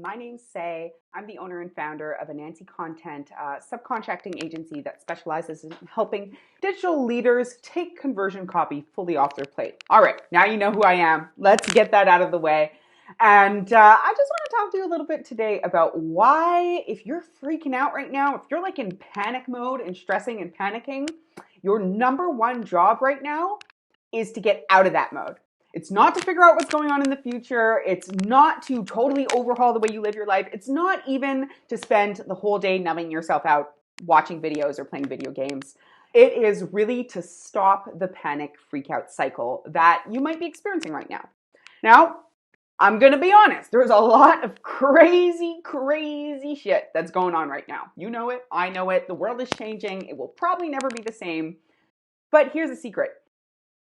My name's Say. I'm the owner and founder of Anansi Content, a subcontracting agency that specializes in helping digital leaders take conversion copy fully off their plate. All right, now you know who I am. Let's get that out of the way. And I just want to talk to you a little bit today about why, if you're freaking out right now, if you're like in panic mode and stressing and panicking, your number one job right now is to get out of that mode. It's not to figure out what's going on in the future. It's not to totally overhaul the way you live your life. It's not even to spend the whole day numbing yourself out watching videos or playing video games. It is really to stop the panic freak out cycle that you might be experiencing right now. Now, I'm going to be honest. There's a lot of crazy shit that's going on right now. You know it. I know it. The world is changing. It will probably never be the same. But here's the secret.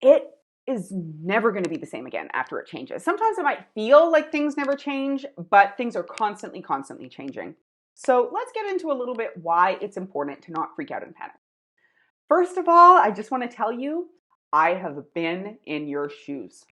It is never going to be the same again after it changes. Sometimes it might feel like things never change, but things are constantly changing. So let's get into a little bit why it's important to not freak out and panic. First of all, I just want to tell you, I have been in your shoes.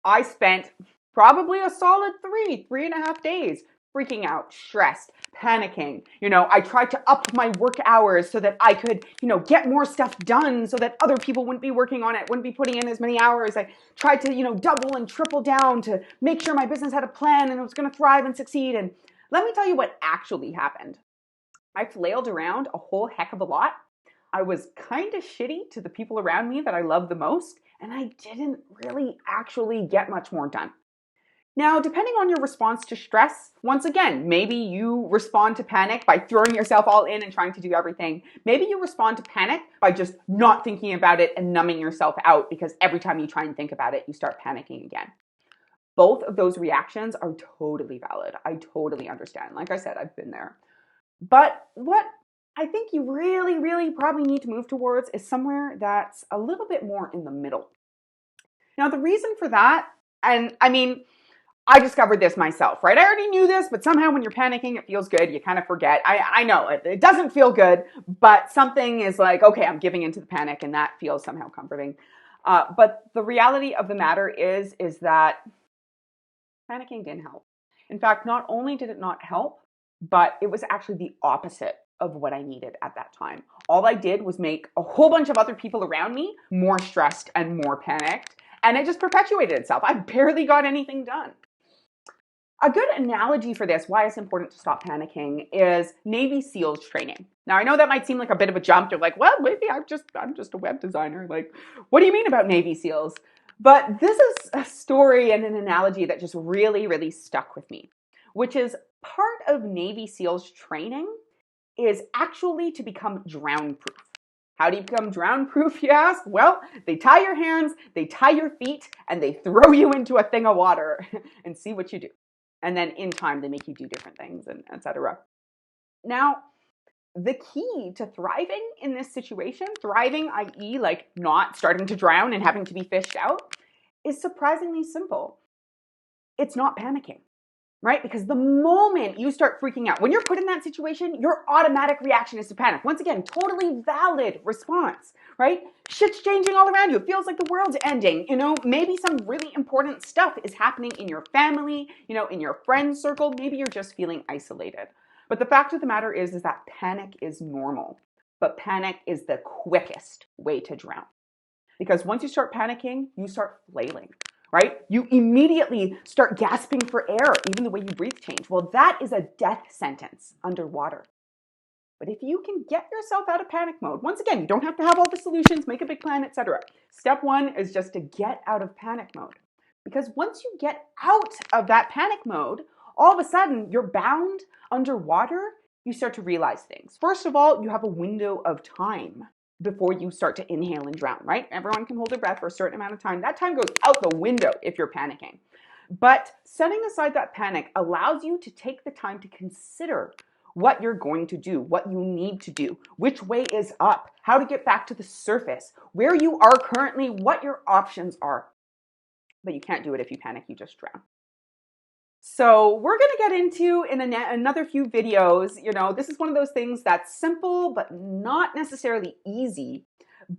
I spent probably a solid 3.5 days freaking out, stressed, panicking. I tried to up my work hours so that I could, get more stuff done so that other people wouldn't be working on it, wouldn't be putting in as many hours. I tried to, double and triple down to make sure my business had a plan and it was going to thrive and succeed. And let me tell you what actually happened. I flailed around a whole heck of a lot. I was kind of shitty to the people around me that I love the most, and I didn't really actually get much more done. Now, depending on your response to stress, once again, maybe you respond to panic by throwing yourself all in and trying to do everything. Maybe you respond to panic by just not thinking about it and numbing yourself out because every time you try and think about it, you start panicking again. Both of those reactions are totally valid. I totally understand. Like I said, I've been there. But what I think you really probably need to move towards is somewhere that's a little bit more in the middle. Now, the reason for that, and I discovered this myself, right? I already knew this, but somehow when you're panicking, it feels good. You kind of forget. I know it doesn't feel good, but something is like, okay, I'm giving into the panic, and that feels somehow comforting. But the reality of the matter is that panicking didn't help. In fact, not only did it not help, but it was actually the opposite of what I needed at that time. All I did was make a whole bunch of other people around me more stressed and more panicked, and it just perpetuated itself. I barely got anything done. A good analogy for this, why it's important to stop panicking, is Navy SEALs training. Now, I know that might seem like a bit of a jump. You're like, well, maybe I'm just a web designer. Like, what do you mean about Navy SEAls? But this is a story and an analogy that just really stuck with me, which is part of Navy SEAls training is actually to become drown-proof. How do you become drown-proof, you ask? Well, they tie your hands, they tie your feet, and they throw you into a thing of water and see what you do. And then in time, they make you do different things, and etc. Now, the key to thriving in this situation, thriving, i.e. like not starting to drown and having to be fished out, is surprisingly simple. It's not panicking, right? Because the moment you start freaking out, when you're put in that situation, your automatic reaction is to panic. Once again, totally valid response, right? Shit's changing all around you. It feels like the world's ending. Maybe some really important stuff is happening in your family, in your friend circle. Maybe you're just feeling isolated. But the fact of the matter is that panic is normal. But panic is the quickest way to drown. Because once you start panicking, you start flailing. Right? You immediately start gasping for air, even the way you breathe change. Well, that is a death sentence underwater. But if you can get yourself out of panic mode, once again, you don't have to have all the solutions, make a big plan, etc. Step one is just to get out of panic mode. Because once you get out of that panic mode, all of a sudden you're bound underwater, you start to realize things. First of all, you have a window of time before you start to inhale and drown, right? Everyone can hold their breath for a certain amount of time. That time goes out the window if you're panicking. But setting aside that panic allows you to take the time to consider what you're going to do, what you need to do, which way is up, how to get back to the surface, where you are currently, what your options are. But you can't do it if you panic, you just drown. So we're going to get into in another few videos, this is one of those things that's simple, but not necessarily easy.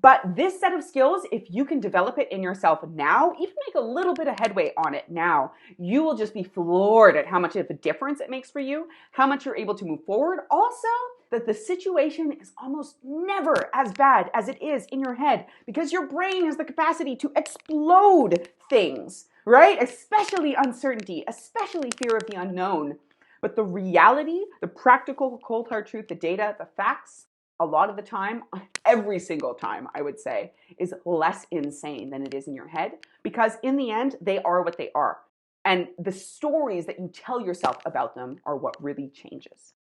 But this set of skills, if you can develop it in yourself now, even make a little bit of headway on it now, you will just be floored at how much of a difference it makes for you, how much you're able to move forward. Also, that the situation is almost never as bad as it is in your head because your brain has the capacity to explode things, right? Especially uncertainty, especially fear of the unknown. But the reality, the practical cold hard truth, the data, the facts, a lot of the time, every single time, I would say, is less insane than it is in your head because in the end, they are what they are. And the stories that you tell yourself about them are what really changes.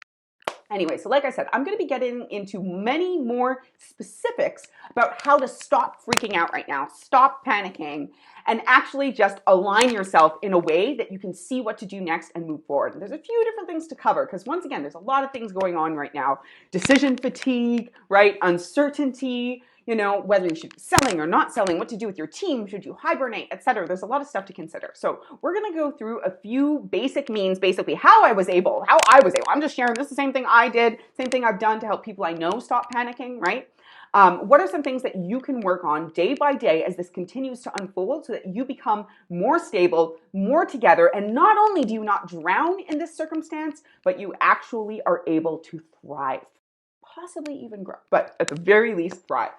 Anyway, so like I said, I'm going to be getting into many more specifics about how to stop freaking out right now, stop panicking, and actually just align yourself in a way that you can see what to do next and move forward. And there's a few different things to cover because once again, there's a lot of things going on right now. Decision fatigue, right? Uncertainty, whether you should be selling or not selling, what to do with your team, should you hibernate, etc. There's a lot of stuff to consider. So we're going to go through a few basic means, basically how I was able. I'm just sharing this is the same thing I did, same thing I've done to help people I know stop panicking, right? What are some things that you can work on day by day as this continues to unfold so that you become more stable, more together, and not only do you not drown in this circumstance, but you actually are able to thrive, possibly even grow, but at the very least thrive.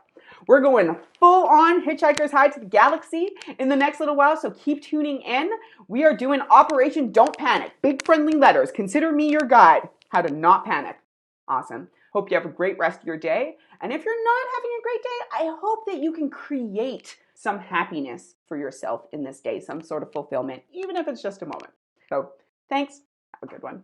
We're going full on Hitchhiker's Guide to the Galaxy in the next little while, so keep tuning in. We are doing Operation Don't Panic. Big friendly letters. Consider me your guide. How to not panic. Awesome. Hope you have a great rest of your day. And if you're not having a great day, I hope that you can create some happiness for yourself in this day, some sort of fulfillment, even if it's just a moment. So thanks. Have a good one.